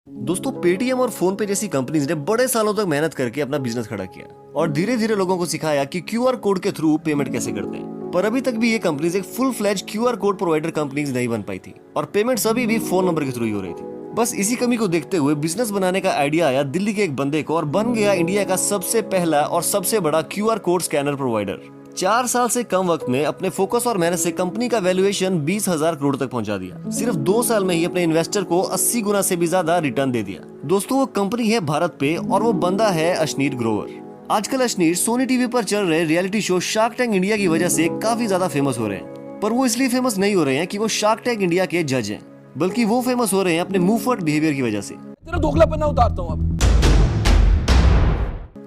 दोस्तों, पेटीएम और फोन पे जैसी कंपनीज ने बड़े सालों तक मेहनत करके अपना बिजनेस खड़ा किया और धीरे धीरे लोगों को सिखाया कि क्यूआर कोड के थ्रू पेमेंट कैसे करते हैं। पर अभी तक भी ये कंपनीज एक full fledge QR code provider companies नहीं बन पाई थी और पेमेंट अभी भी फोन नंबर के थ्रू ही हो रही थी। बस इसी कमी को देखते हुए बिजनेस बनाने का आइडिया आया दिल्ली के एक बंदे को और बन गया इंडिया का सबसे पहला और सबसे बड़ा क्यूआर कोड स्कैनर प्रोवाइडर। 4 साल से कम वक्त में अपने फोकस और मेहनत से कंपनी का वैल्यूएशन 20,000 करोड़ तक पहुंचा दिया। सिर्फ 2 साल में ही अपने इन्वेस्टर को 80 गुना से भी ज्यादा रिटर्न दे दिया। दोस्तों, वो कंपनी है भारत पे और वो बंदा है अशनीर ग्रोवर। आजकल अशनीर सोनी टीवी पर चल रहे reality show shark tank India की वजह से काफी ज्यादा फेमस हो रहे हैं। पर वो इसलिए फेमस नहीं हो रहे हैं कि वो शार्क टैंक इंडिया के जज हैं, बल्कि वो फेमस हो रहे हैं अपने मुंहफट बिहेवियर की वजह से। तेरा दोगलापन उतारता हूं अब।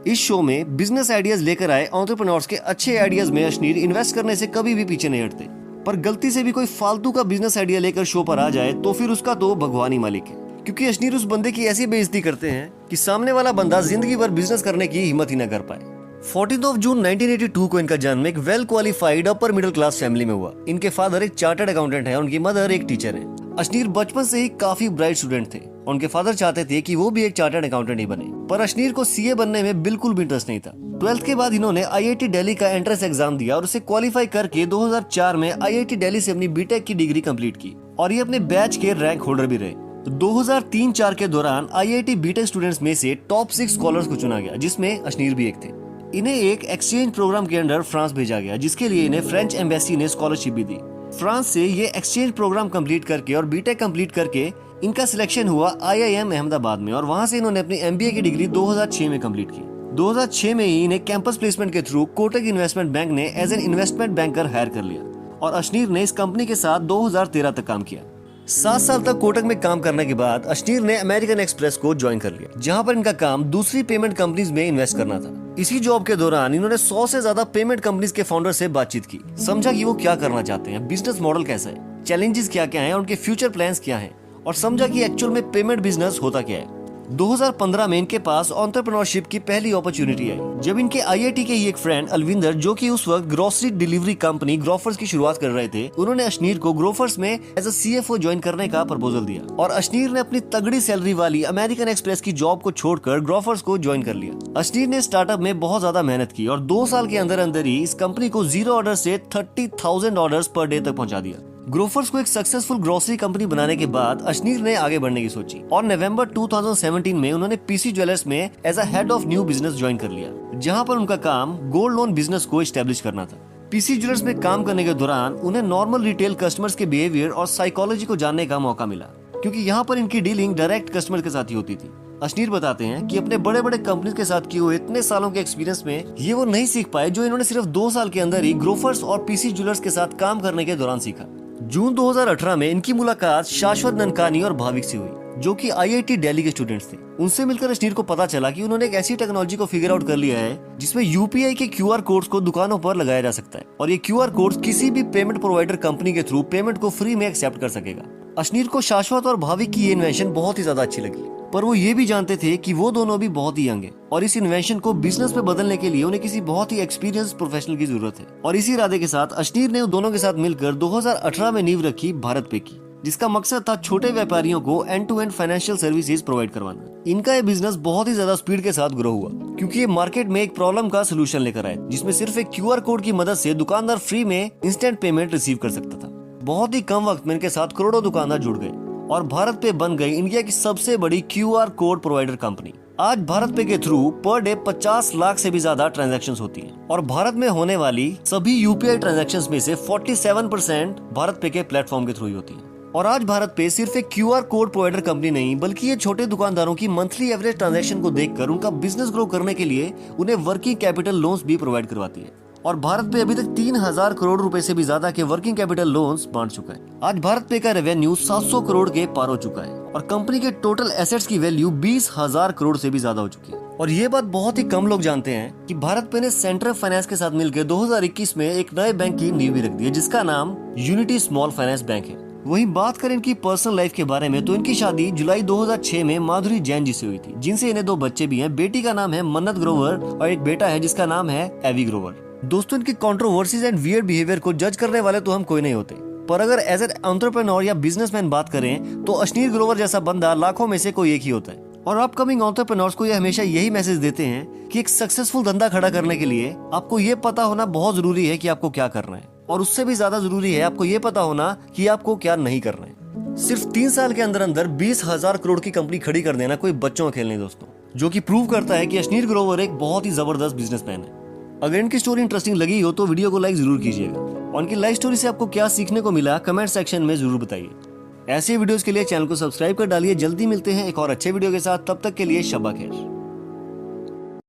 इस शो में बिजनेस आइडियाज लेकर आए एंटरप्रेन्योर्स के अच्छे आइडियाज में अशनीर इन्वेस्ट करने से कभी भी पीछे नहीं हटते। पर गलती से भी कोई फालतू का बिजनेस आइडिया लेकर शो पर आ जाए तो फिर उसका तो भगवान ही मालिक है, क्योंकि अशनीर उस बंदे की ऐसी बेइज्जती करते हैं कि सामने वाला बंदा जिंदगी भर बिजनेस करने की हिम्मत ही न कर पाए। 14 जून 1982 को इनका जन्म एक well qualified upper middle class family में हुआ। इनके फादर एक चार्टर्ड अकाउंटेंट है, उनकी मदर एक टीचर है। अशनीर बचपन से ही काफी ब्राइट स्टूडेंट थे। उनके फादर चाहते थे कि वो भी एक चार्टर्ड अकाउंटेंट ही बने, पर अशनीर को सीए बनने में बिल्कुल भी इंटरेस्ट नहीं था। 12th के बाद इन्होंने आईआईटी दिल्ली का एंट्रेंस एग्जाम दिया और उसे क्वालिफाई करके 2004 में आईआईटी दिल्ली से अपनी बीटेक की डिग्री कंप्लीट की और ये अपने बैच के रैंक होल्डर भी रहे। 2003-04 के दौरान आईआईटी बीटेक स्टूडेंट्स में से टॉप 6 स्कॉलर्स को चुना गया, जिसमें अशनीर भी एक थे। इन्हें एक एक्सचेंज प्रोग्राम के अंडर फ्रांस भेजा गया, जिसके लिए इन्हें फ्रेंच एम्बेसी ने स्कॉलरशिप भी दी। फ्रांस से ये एक्सचेंज प्रोग्राम कंप्लीट करके और बीटेक कंप्लीट करके इनका सिलेक्शन हुआ आईआईएम अहमदाबाद में और वहां से इन्होंने अपनी एमबीए की डिग्री 2006 में कंप्लीट की। 2006 में ही इन्हें कैंपस प्लेसमेंट के थ्रू कोटक इन्वेस्टमेंट बैंक ने as an investment banker hire कर लिया और अशनीर ने इस कंपनी के साथ 2013 तक काम किया। 7 साल तक कोटक में काम करने के बाद अशनीर ने अमेरिकन एक्सप्रेस को ज्वाइन कर लिया, जहां पर इनका काम दूसरी पेमेंट कंपनीज में इन्वेस्ट करना था। इसी जॉब के दौरान इन्होंने 100 से ज्यादा पेमेंट कंपनीज के फाउंडर से बातचीत की, समझा कि वो क्या करना चाहते हैं, बिजनेस मॉडल कैसा है, चैलेंजेस क्या क्या हैं, उनके फ्यूचर प्लान्स क्या हैं और समझा कि एक्चुअल में पेमेंट बिजनेस होता क्या है। 2015 में इनके पास एंटरप्रेन्योरशिप की पहली अपॉर्चुनिटी आई, जब इनके आईआईटी के ही एक फ्रेंड अलविंदर, जो कि उस वक्त ग्रोसरी डिलीवरी कंपनी ग्रोफर्स की शुरुआत कर रहे थे, उन्होंने अशनीर को ग्रोफर्स में एज अ सीएफओ ज्वाइन करने का प्रपोजल दिया और अशनीर ने अपनी तगड़ी सैलरी वाली अमेरिकन एक्सप्रेस की जॉब को छोड़कर ग्रोफर्स को ज्वाइन कर लिया। अशनीर ने स्टार्टअप में बहुत ज्यादा मेहनत की और 2 साल के अंदर अंदर ही इस कंपनी को 0 ऑर्डर से 30,000 ऑर्डर्स पर डे तक पहुंचा दिया। ग्रोफर्स को एक सक्सेसफुल ग्रोसरी कंपनी बनाने के बाद अशनीर ने आगे बढ़ने की सोची और नवंबर 2017 में उन्होंने पीसी ज्वेलर्स में as a head of new business join कर लिया, जहां पर उनका काम गोल्ड लोन बिजनेस को एस्टेब्लिश करना था। पीसी ज्वेलर्स में काम करने के दौरान उन्हें नॉर्मल रिटेल कस्टमर्स के बिहेवियर और साइकोलॉजी को जानने का मौका मिला, क्योंकि यहाँ पर इनकी डीलिंग डायरेक्ट कस्टमर के साथ ही होती थी। अशनीर बताते हैं कि अपने बड़े बड़े कंपनीज के साथ किए हुए इतने सालों के एक्सपीरियंस में ये वो नहीं सीख पाए जो इन्होंने सिर्फ 2 साल के अंदर ही ग्रोफर्स और पीसी ज्वेलर्स के साथ काम करने के दौरान सीखा। जून 2018 में इनकी मुलाकात शाश्वत ननकानी और भाविक से हुई, जो कि आईआईटी दिल्ली के स्टूडेंट्स थे। उनसे मिलकर अशनीर को पता चला कि उन्होंने एक ऐसी टेक्नोलॉजी को फिगर आउट कर लिया है जिसमें यूपीआई के क्यूआर कोड्स को दुकानों पर लगाया जा सकता है और ये क्यूआर कोड्स किसी भी पेमेंट प्रोवाइडर कंपनी के थ्रू पेमेंट को फ्री में एक्सेप्ट कर सकेगा। अशनीर को शाश्वत और भाविक की ये इन्वेंशन बहुत ही ज्यादा अच्छी लगी, पर वो ये भी जानते थे कि वो दोनों भी बहुत ही यंग हैं और इस इन्वेंशन को बिजनेस में बदलने के लिए उन्हें किसी बहुत ही एक्सपीरियंस प्रोफेशनल की जरूरत है। और इसी इरादे के साथ अशनीर ने उन दोनों के साथ मिलकर 2018 में नींव रखी भारत पे की, जिसका मकसद था छोटे व्यापारियों को end to end financial services provide करवाना। इनका ये बिजनेस बहुत ही ज्यादा स्पीड के साथ ग्रो हुआ, क्योंकि ये मार्केट में एक प्रॉब्लम का सोल्यूशन लेकर आए, जिसमें सिर्फ एक क्यूआर कोड की मदद से दुकानदार फ्री में इंस्टेंट पेमेंट रिसीव कर सकता था। बहुत ही कम वक्त में इनके साथ करोड़ों दुकानदार जुड़ गए और भारत पे बन गई इंडिया की सबसे बड़ी क्यूआर कोड प्रोवाइडर कंपनी। आज भारत पे के थ्रू पर डे 50 लाख से भी ज्यादा ट्रांजैक्शंस होती हैं और भारत में होने वाली सभी यूपीआई ट्रांजैक्शंस में से 47% भारत पे के प्लेटफॉर्म के थ्रू ही होती हैं। और आज भारत पे सिर्फ एक क्यूआर कोड प्रोवाइडर कंपनी नहीं, बल्कि ये छोटे दुकानदारों की मंथली एवरेज ट्रांजैक्शन को देखकर उनका बिजनेस ग्रो करने के लिए उन्हें वर्किंग कैपिटल लोन्स भी प्रोवाइड करवाती है। और भारत पे अभी तक 3,000 करोड़ रुपए से भी ज्यादा के वर्किंग कैपिटल लोन्स बांट चुका है। आज भारत पे का रेवेन्यू 700 करोड़ के पार हो चुका है और कंपनी के टोटल एसेट्स की वैल्यू 20,000 करोड़ से भी ज्यादा हो चुकी है। और ये बात बहुत ही कम लोग जानते हैं कि भारत पे ने सेंट्रल फाइनेंस के साथ मिलकर 2021 में एक नए बैंक की नींव भी रख दी है, जिसका नाम यूनिटी स्मॉल फाइनेंस बैंक है। वहीं बात करें इनकी पर्सनल लाइफ के बारे में तो इनकी शादी जुलाई 2006 में माधुरी जैन जी से हुई थी, जिनसे इन्हें 2 बच्चे भी हैं। बेटी का नाम है मन्नत ग्रोवर और एक बेटा है जिसका नाम है एवी ग्रोवर। दोस्तों, इनकी कंट्रोवर्सीज एंड वियर्ड बिहेवियर को जज करने वाले तो हम कोई नहीं होते, पर अगर एज एन एंटरप्रेन्योर या बिजनेसमैन बात करें तो अश्नीर ग्रोवर जैसा बंदा लाखों में से कोई एक ही होता है। और अपकमिंग एंटरप्रेन्योर्स को ये हमेशा यही मैसेज देते हैं कि एक सक्सेसफुल धंधा खड़ा करने के लिए आपको ये पता होना बहुत जरूरी है कि आपको क्या करना है, और उससे भी ज्यादा जरूरी है आपको ये पता होना कि आपको क्या नहीं करना है। सिर्फ 3 साल के अंदर अंदर 20,000 करोड़ की कंपनी खड़ी कर देना कोई बच्चों का खेल नहीं दोस्तों, जो कि प्रूव करता है कि अश्नीर ग्रोवर एक बहुत ही जबरदस्त बिजनेसमैन है। अगर इनकी स्टोरी इंटरेस्टिंग लगी हो तो वीडियो को लाइक जरूर कीजिएगा, और उनकी लाइफ स्टोरी से आपको क्या सीखने को मिला कमेंट सेक्शन में जरूर बताइए। ऐसे वीडियोस के लिए चैनल को सब्सक्राइब कर डालिए। जल्दी मिलते हैं एक और अच्छे वीडियो के साथ, तब तक के लिए शब्बा खैर।